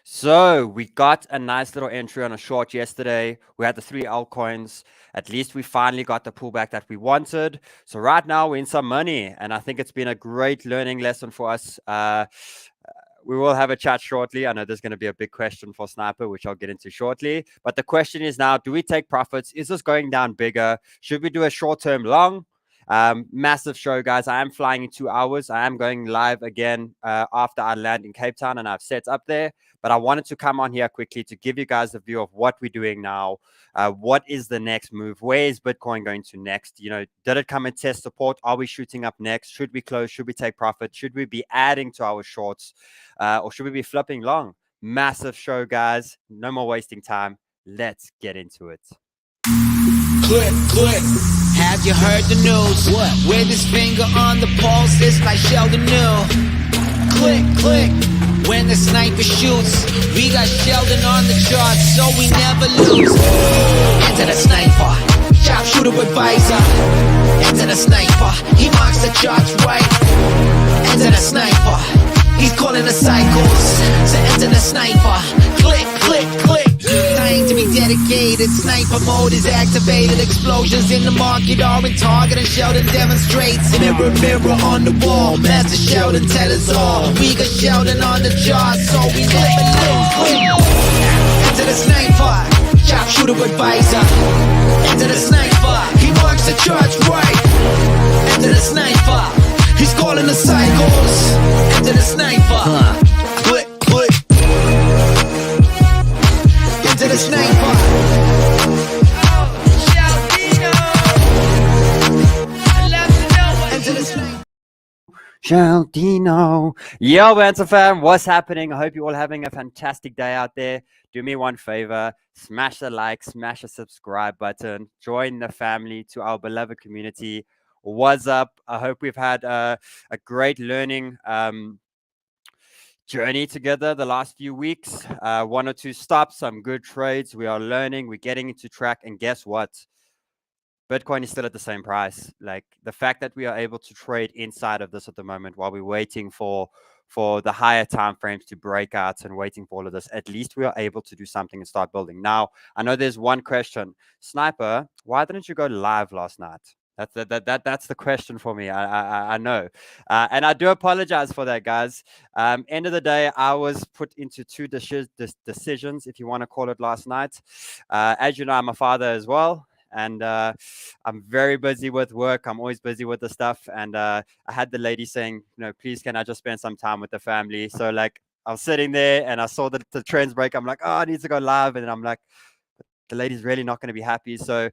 So we got a nice little entry on a short yesterday. We had the three altcoins. At least we finally got the pullback that we wanted. So right now we're in some money, and I think it's been a great learning lesson for us. We will have a chat shortly. I know there's going to be a big question for Sniper, which I'll get into shortly. But the question is now, do we take profits? Is this going down bigger? Should we do a short-term long? Massive show, guys. I am flying in 2 hours. I am going live again after I land in Cape Town, and I've set up there. But I wanted to come on here quickly to give you guys a view of what we're doing now. What is the next move? Where is Bitcoin going to next? Did it come and test support? Are we shooting up next? Should we close? Should we take profit? Should we be adding to our shorts? Or should we be flipping long? Massive show, guys. No more wasting time. Let's get into it. Click. Have you heard the news? What? With his finger on the pulse, it's like Sheldon knew. Click. When the sniper shoots, we got Sheldon on the charts, so we never lose. Enter the sniper, sharpshooter advisor. Enter the sniper, he marks the charts right. Enter the sniper, he's calling the cycles. So enter the sniper, click. Time to be dedicated, sniper mode is activated. Explosions in the market are in target, and Sheldon demonstrates. Mirror on the wall, Master Sheldon tell us all. We got Sheldon on the chart, so we never lose. Enter the sniper, sharpshooter advisor. Enter the sniper, he marks the charts right. Enter the sniper, he's calling the cycles. Enter the sniper, click. Enter the sniper. Sheldino. Yo, Banter fam, what's happening? I hope you're all having a fantastic day out there. Do me one favor, smash the like, smash the subscribe button, join the family to our beloved community. What's up? I hope we've had a great learning journey together the last few weeks. 1 or 2 stops, some good trades. We are learning, we're getting into track, and guess what? Bitcoin is still at the same price. Like, the fact that we are able to trade inside of this at the moment while we're waiting for the higher time frames to break out and waiting for all of this, at least we are able to do something and start building. Now, I know there's one question. Sniper, why didn't you go live last night? That's the question for me. I know, and I do apologize for that, guys. End of the day, I was put into 2 decisions, if you want to call it, last night. As you know, I'm a father as well, and I'm very busy with work. I'm always busy with the stuff, and I had the lady saying, please, can I just spend some time with the family? So, like, I was sitting there and I saw the trends break. I'm like, oh, I need to go live, and then I'm like, the lady's really not going to be happy. So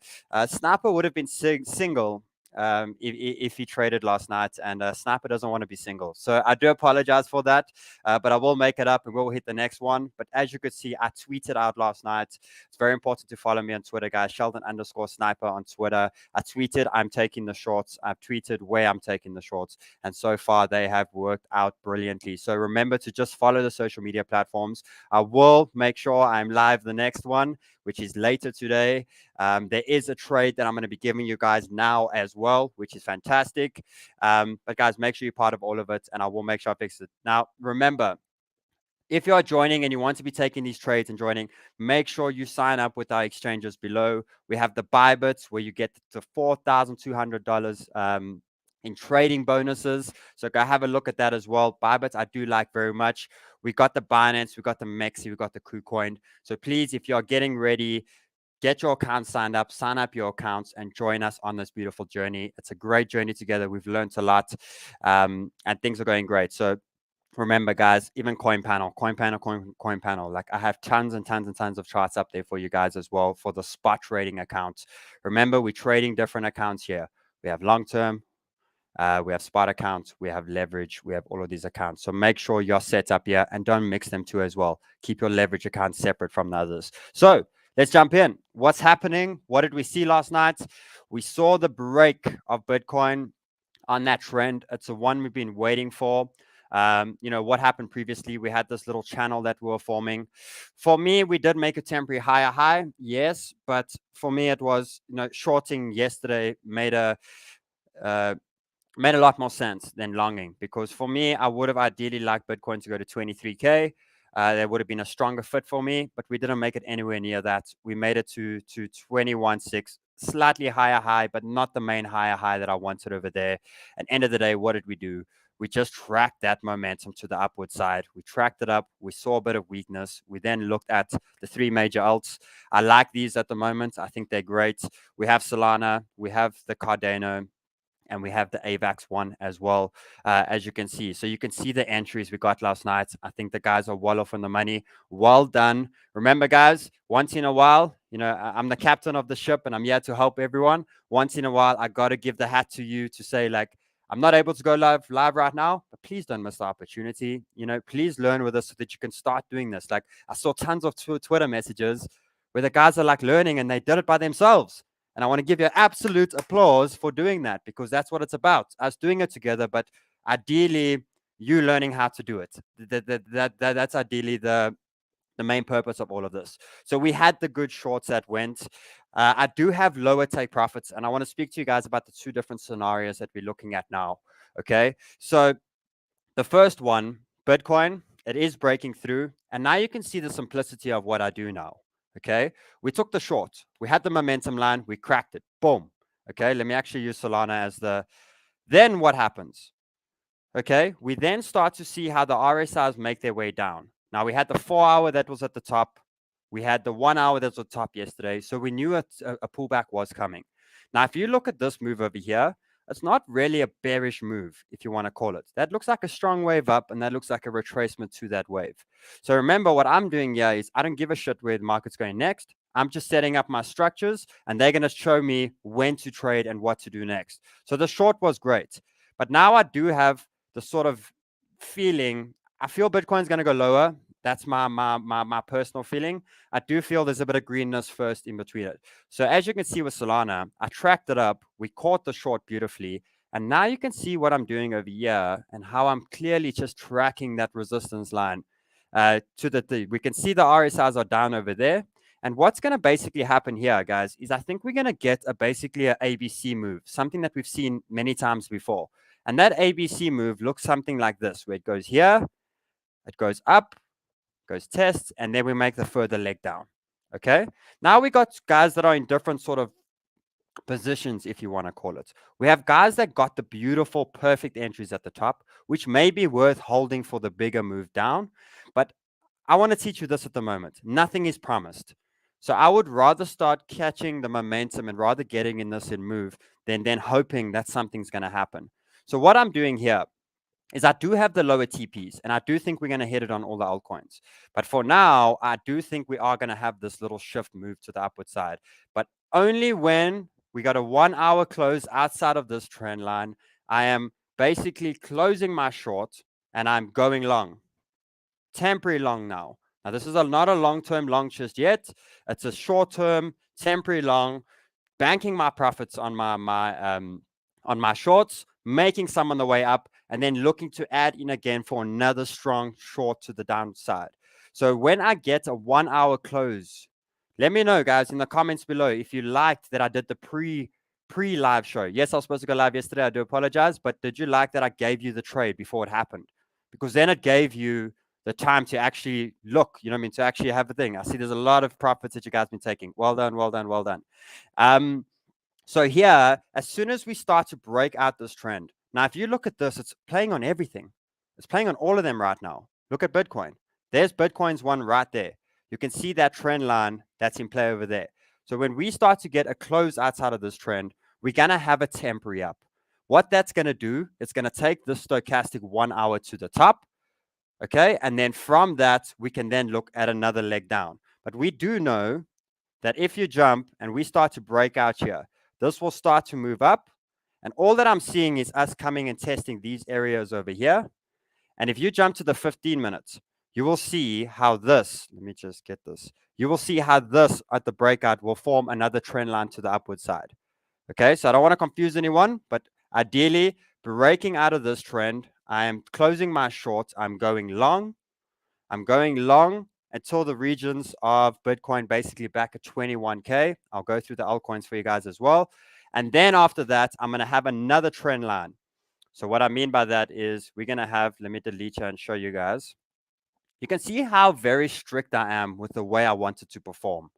Sniper would have been single if he traded last night, and Sniper doesn't want to be single. So I do apologize for that, but I will make it up and we'll hit the next one. But as you could see, I tweeted out last night. It's very important to follow me on Twitter, guys. Sheldon_Sniper on Twitter. I tweeted, I'm taking the shorts. I've tweeted where I'm taking the shorts. And so far, they have worked out brilliantly. So remember to just follow the social media platforms. I will make sure I'm live the next one, which is later today. There is a trade that I'm going to be giving you guys now as well, which is fantastic. But guys, make sure you're part of all of it, and I will make sure I fix it. Now, remember, if you are joining and you want to be taking these trades and joining, make sure you sign up with our exchanges below. We have the ByBit, where you get to $4,200 in trading bonuses. So go have a look at that as well. ByBit, I do like very much. We got the Binance, we got the Mexi, we got the KuCoin. So please, if you're getting ready, get your account signed up, sign up your accounts, and join us on this beautiful journey. It's a great journey together. We've learned a lot, and things are going great. So remember, guys, even CoinPanel. Like, I have tons and tons of charts up there for you guys as well for the spot trading accounts. Remember, we're trading different accounts here. We have long-term, we have spot accounts, we have leverage, we have all of these accounts. So make sure you're set up here and don't mix them too as well. Keep your leverage accounts separate from the others. So let's jump in. What's happening? What did we see last night? We saw the break of Bitcoin on that trend. It's the one we've been waiting for. What happened previously, we had this little channel that we were forming. For me, we did make a temporary higher high, yes, but for me it was, shorting yesterday made a lot more sense than longing, because for me, I would have ideally liked Bitcoin to go to 23K. There would have been a stronger fit for me, but we didn't make it anywhere near that. We made it to 21.6, slightly higher high, but not the main higher high that I wanted over there. And end of the day, what did we do? We just tracked that momentum to the upward side. We tracked it up. We saw a bit of weakness. We then looked at the three major alts. I like these at the moment. I think they're great. We have Solana, we have the Cardano, and we have the AVAX one as well, as you can see. So you can see the entries we got last night. I think the guys are well off on the money. Well done. Remember, guys, once in a while, I'm the captain of the ship and I'm here to help everyone. Once in a while, I got to give the hat to you to say, like, I'm not able to go live right now, but please don't miss the opportunity. Please learn with us so that you can start doing this. Like, I saw tons of Twitter messages where the guys are like learning and they did it by themselves. And I want to give you absolute applause for doing that, because that's what it's about, us doing it together, but ideally you learning how to do it. That's ideally the main purpose of all of this. So we had the good shorts that went. I do have lower take profits, and I want to speak to you guys about the two different scenarios that we're looking at now. Okay, so the first one, Bitcoin, it is breaking through, and now you can see the simplicity of what I do now. Okay, we took the short, we had the momentum line, we cracked it, boom. Okay, let me actually use Solana as then what happens? Okay, we then start to see how the RSIs make their way down. Now we had the 4 hour that was at the top, we had the 1 hour that was at the top yesterday, so we knew a pullback was coming. Now if you look at this move over here, it's not really a bearish move, if you want to call it. That looks like a strong wave up, and that looks like a retracement to that wave. So remember, what I'm doing here is I don't give a shit where the market's going next. I'm just setting up my structures, and they're going to show me when to trade and what to do next. So the short was great. But now I do have the sort of feeling, I feel Bitcoin's going to go lower. That's my personal feeling. I do feel there's a bit of greenness first in between it. So as you can see with Solana, I tracked it up. We caught the short beautifully. And now you can see what I'm doing over here and how I'm clearly just tracking that resistance line we can see the RSIs are down over there. And what's going to basically happen here, guys, is I think we're going to get basically an ABC move, something that we've seen many times before. And that ABC move looks something like this, where it goes here, it goes up, goes test, and then we make the further leg down. Okay, now we got guys that are in different sort of positions, if you want to call it. We have guys that got the beautiful perfect entries at the top, which may be worth holding for the bigger move down. But I want to teach you this at the moment. Nothing is promised. So I would rather start catching the momentum and rather getting in this and move than hoping that something's going to happen. So what I'm doing here is I do have the lower TPs, and I do think we're going to hit it on all the altcoins. But for now, I do think we are going to have this little shift move to the upward side, but only when we got a 1 hour close outside of this trend line. I am basically closing my short and I'm going long, temporary long now. Now, this is not a long-term long just yet. It's a short-term temporary long, banking my profits on my shorts, making some on the way up, and then looking to add in again for another strong short to the downside. So when I get a 1 hour close, let me know, guys, in the comments below if you liked that I did the pre-live show. Yes, I was supposed to go live yesterday. I do apologize. But did you like that I gave you the trade before it happened? Because then it gave you the time to actually look, you know what I mean, to actually have the thing. I see there's a lot of profits that you guys have been taking. Well done, well done, well done. So here, as soon as we start to break out this trend, now if you look at this, it's playing on everything. It's playing on all of them right now. Look at Bitcoin. There's Bitcoin's one right there. You can see that trend line that's in play over there. So when we start to get a close outside of this trend, we're going to have a temporary up. What that's going to do, it's going to take the stochastic 1 hour to the top. Okay. And then from that, we can then look at another leg down. But we do know that if you jump and we start to break out here, this will start to move up. And all that I'm seeing is us coming and testing these areas over here. And if you jump to the 15 minutes, you will see how this, let me just get this. You will see how this at the breakout will form another trend line to the upward side. Okay, so I don't want to confuse anyone, but ideally breaking out of this trend, I am closing my short. I'm going long. I'm going long until the regions of Bitcoin basically back at 21K. I'll go through the altcoins for you guys as well. And then after that, I'm going to have another trend line. So what I mean by that is we're going to have, let me delete here and show you guys. You can see how very strict I am with the way I want it to perform.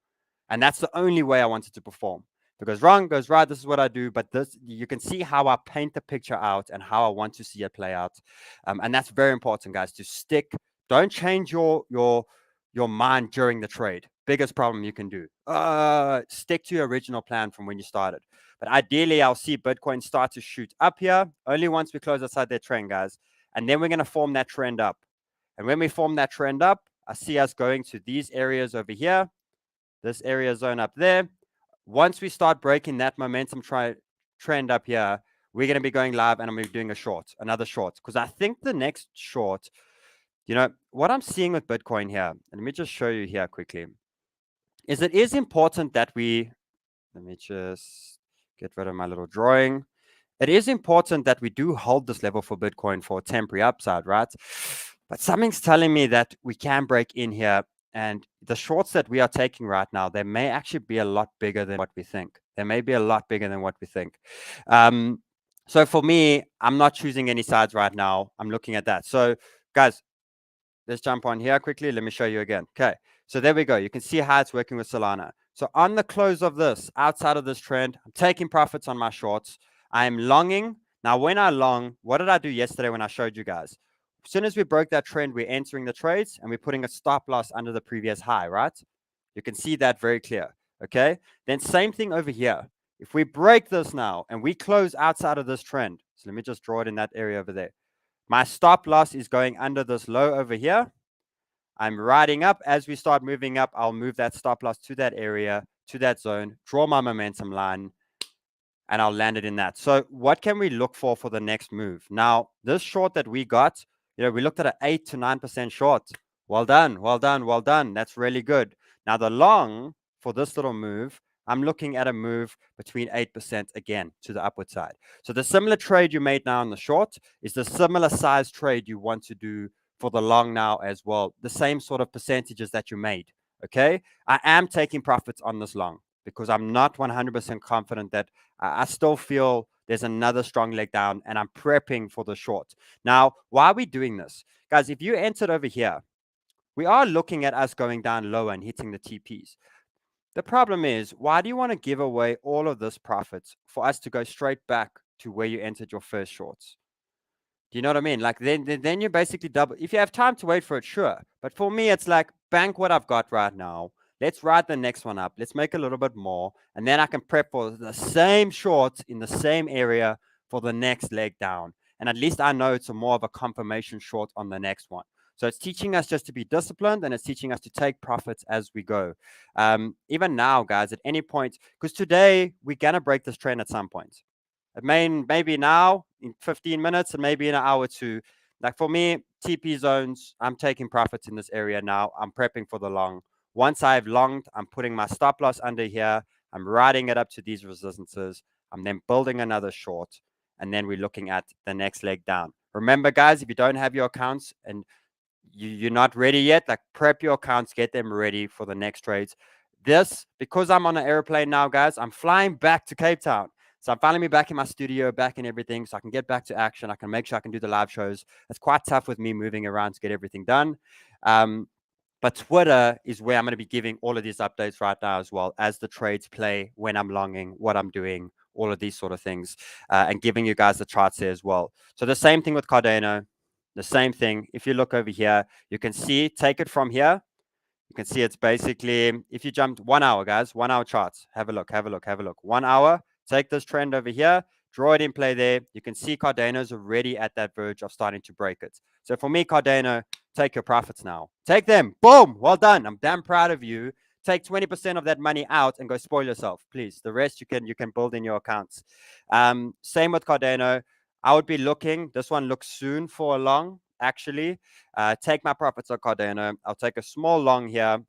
And that's the only way I want it to perform. If it goes wrong, goes right, this is what I do. But this, you can see how I paint the picture out and how I want to see it play out. And that's very important, guys, to stick. Don't change your mind during the trade. Biggest problem you can do. Stick to your original plan from when you started. But ideally, I'll see Bitcoin start to shoot up here only once we close outside that trend, guys. And then we're going to form that trend up. And when we form that trend up, I see us going to these areas over here, this area zone up there. Once we start breaking that momentum trend up here, we're going to be going live and I'm going to be doing another short. Because I think the next short, you know, what I'm seeing with Bitcoin here, and let me just show you here quickly, is it is important that let me just get rid of my little drawing. It is important that we do hold this level for Bitcoin for a temporary upside, right? But something's telling me that we can break in here. And the shorts that we are taking right now, they may actually be a lot bigger than what we think. They may be a lot bigger than what we think. So for me, I'm not choosing any sides right now. I'm looking at that. So guys, let's jump on here quickly. Let me show you again. Okay. So there we go. You can see how it's working with Solana. So on the close of this, outside of this trend, I'm taking profits on my shorts. I'm longing. Now, when I long, what did I do yesterday when I showed you guys? As soon as we broke that trend, we're entering the trades and we're putting a stop loss under the previous high, right? You can see that very clear. Okay. Then same thing over here. If we break this now and we close outside of this trend, so let me just draw it in that area over there. My stop loss is going under this low over here. I'm riding up. As we start moving up, I'll move that stop loss to that area, to that zone, draw my momentum line, and I'll land it in that. So what can we look for the next move? Now, this short that we got, you know, we looked at an 8 to 9% short. Well done, well done, well done. That's really good. Now, the long for this little move, I'm looking at a move between 8% again to the upward side. So the similar trade you made now in the short is the similar size trade you want to do for the long now as well. The same sort of percentages that you made. Okay. I am taking profits on this long because I'm not 100% confident that I still feel there's another strong leg down and I'm prepping for the short. Now, why are we doing this? Guys, if you entered over here, we are looking at us going down lower and hitting the TPs. The problem is, why do you want to give away all of this profits for us to go straight back to where you entered your first shorts? Do you know what I mean? Like then you basically double. If you have time to wait for it, sure. But for me, it's like bank what I've got right now. Let's ride the next one up. Let's make a little bit more. And then I can prep for the same shorts in the same area for the next leg down. And at least I know it's more of a confirmation short on the next one. So it's teaching us just to be disciplined and it's teaching us to take profits as we go. Even now, guys, at any point, because today we're going to break this trend at some point. Maybe now in 15 minutes and maybe in an hour or two. Like for me, TP zones, I'm taking profits in this area now. I'm prepping for the long. Once I've longed, I'm putting my stop loss under here. I'm riding it up to these resistances. I'm then building another short. And then we're looking at the next leg down. Remember, guys, if you don't have your accounts and you're not ready yet, like prep your accounts, get them ready for the next trades. Because I'm on an airplane now, guys, I'm flying back to Cape Town. So I'm finally back in my studio, back in everything, so I can get back to action. I can make sure I can do the live shows. It's quite tough with me moving around to get everything done. But Twitter is where I'm going to be giving all of these updates right now as well as the trades play, when I'm longing, what I'm doing, all of these sort of things, and giving you guys the charts there as well. So the same thing with Cardano, the same thing. If you look over here, you can see, take it from here. You can see it's basically, if you jumped 1 hour, guys, 1 hour charts, have a look. 1 hour. Take this trend over here, draw it in play there. You can see Cardano's already at that verge of starting to break it. So for me, Cardano, take your profits now. Take them. Boom. Well done. I'm damn proud of you. Take 20% of that money out and go spoil yourself, please. The rest you can build in your accounts. Same with Cardano. I would be looking. This one looks soon for a long, actually. Take my profits on Cardano. I'll take a small long here.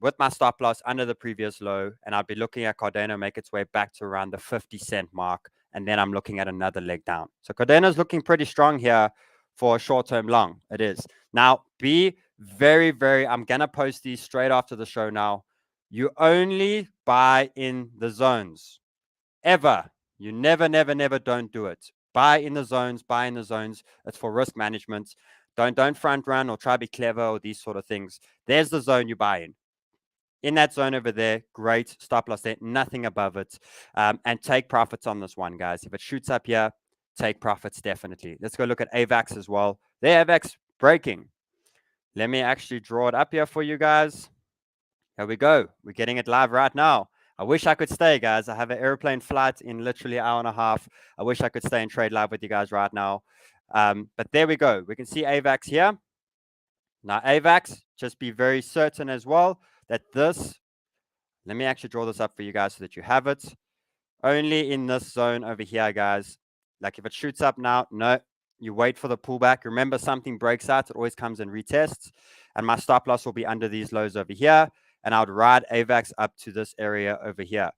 With my stop loss under the previous low, and I'll be looking at Cardano make its way back to around the 50-cent mark, and then I'm looking at another leg down. So Cardano's looking pretty strong here for a short-term long. It is. Now, be very, very, I'm going to post these straight after the show now. You only buy in the zones. Ever. You never, never, never don't do it. Buy in the zones, buy in the zones. It's for risk management. Don't front run or try to be clever or these sort of things. There's the zone you buy in. In that zone over there, great. Stop loss there, nothing above it. And take profits on this one, guys. If it shoots up here, take profits definitely. Let's go look at AVAX as well. There, AVAX breaking. Let me actually draw it up here for you guys. Here we go. We're getting it live right now. I wish I could stay, guys. I have an airplane flight in literally an hour and a half. I wish I could stay and trade live with you guys right now. But there we go. We can see AVAX here. Now, AVAX, just be very certain as well that this, let me actually draw this up for you guys so that you have it. Only in this zone over here, guys. Like if it shoots up now, no, you wait for the pullback. Remember, something breaks out, it always comes and retests. And my stop loss will be under these lows over here. And I would ride AVAX up to this area over here.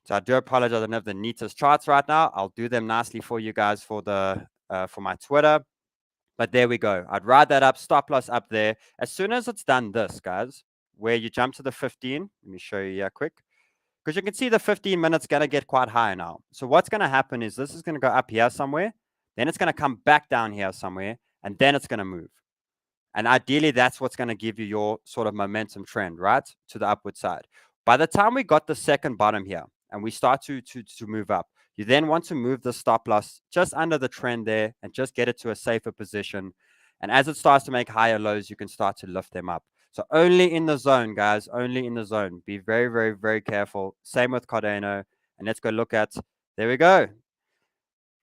So I do apologize. I don't have the neatest charts right now. I'll do them nicely for you guys for the for my Twitter. But there we go. I'd ride that up, stop loss up there. As soon as it's done this, guys, where you jump to the 15, let me show you here quick. Because you can see the 15 minutes going to get quite high now. So what's going to happen is this is going to go up here somewhere. Then it's going to come back down here somewhere. And then it's going to move. And ideally, that's what's going to give you your sort of momentum trend, right? To the upward side. By the time we got the second bottom here and we start to move up, you then want to move the stop loss just under the trend there and just get it to a safer position. And as it starts to make higher lows, you can start to lift them up. So only in the zone, guys, only in the zone. Be very, very, very careful. Same with Cardano. And let's go look at, there we go.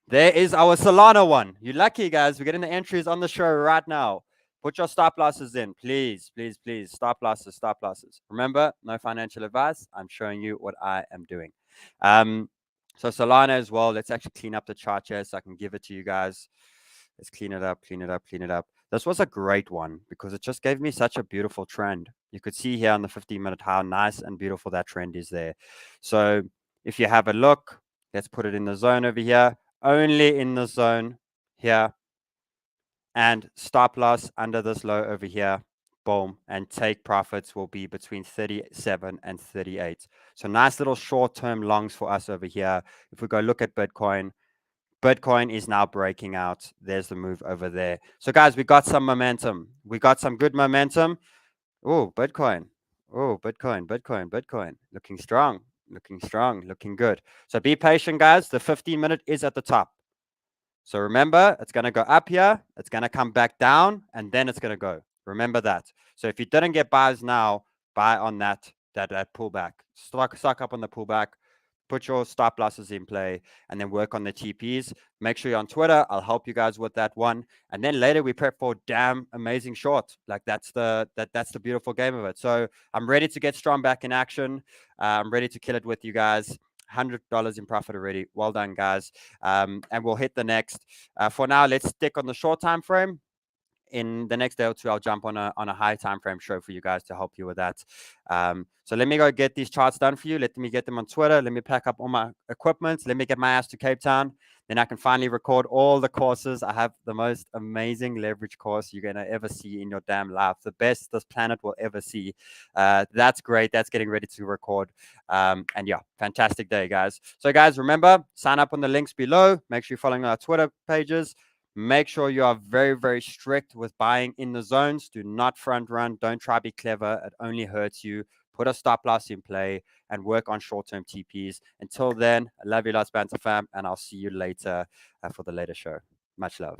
There is our Solana one. You're lucky, guys. We're getting the entries on the show right now. Put your stop losses in, please, please, please. Stop losses, stop losses. Remember, no financial advice. I'm showing you what I am doing. So Solana as well. Let's actually clean up the chart here so I can give it to you guys. Let's clean it up, clean it up, clean it up. This was a great one because it just gave me such a beautiful trend. You could see here on the 15-minute how nice and beautiful that trend is there. So if you have a look, let's put it in the zone over here. Only in the zone here. And stop loss under this low over here. Boom. And take profits will be between 37 and 38. So nice little short-term longs for us over here. If we go look at Bitcoin, Bitcoin is now breaking out. There's the move over there. So guys, we got some momentum. We got some good momentum. Oh, Bitcoin. Oh, Bitcoin, Bitcoin, Bitcoin. Looking strong, looking good. So be patient, guys. The 15-minute is at the top. So remember, it's going to go up here. It's going to come back down, and then it's going to go. Remember that. So if you didn't get buys now, buy on that pullback. Stock up on the pullback. Put your stop losses in play and then work on the TPs. Make sure you're on Twitter. I'll help you guys with that one. And then later we prep for damn amazing short. Like that's the beautiful game of it. So I'm ready to get strong back in action. I'm ready to kill it with you guys. $100 in profit already. Well done, guys. And we'll hit the next. For now, let's stick on the short time frame. In the next day or two, I'll jump on a high time frame show for you guys to help you with that. So let me go get these charts done for you. Let me get them on Twitter. Let me pack up all my equipment. Let me get my ass to Cape Town. Then I can finally record all the courses. I have the most amazing leverage course you're going to ever see in your damn life. The best this planet will ever see. That's great. That's getting ready to record. And yeah, fantastic day, guys. So guys, remember, sign up on the links below. Make sure you're following our Twitter pages. Make sure you are very, very strict with buying in the zones. Do not front run. Don't try to be clever. It only hurts you. Put a stop loss in play and work on short-term TPs. Until then, I love you lots, Banter fam, and I'll see you later for the later show. Much love.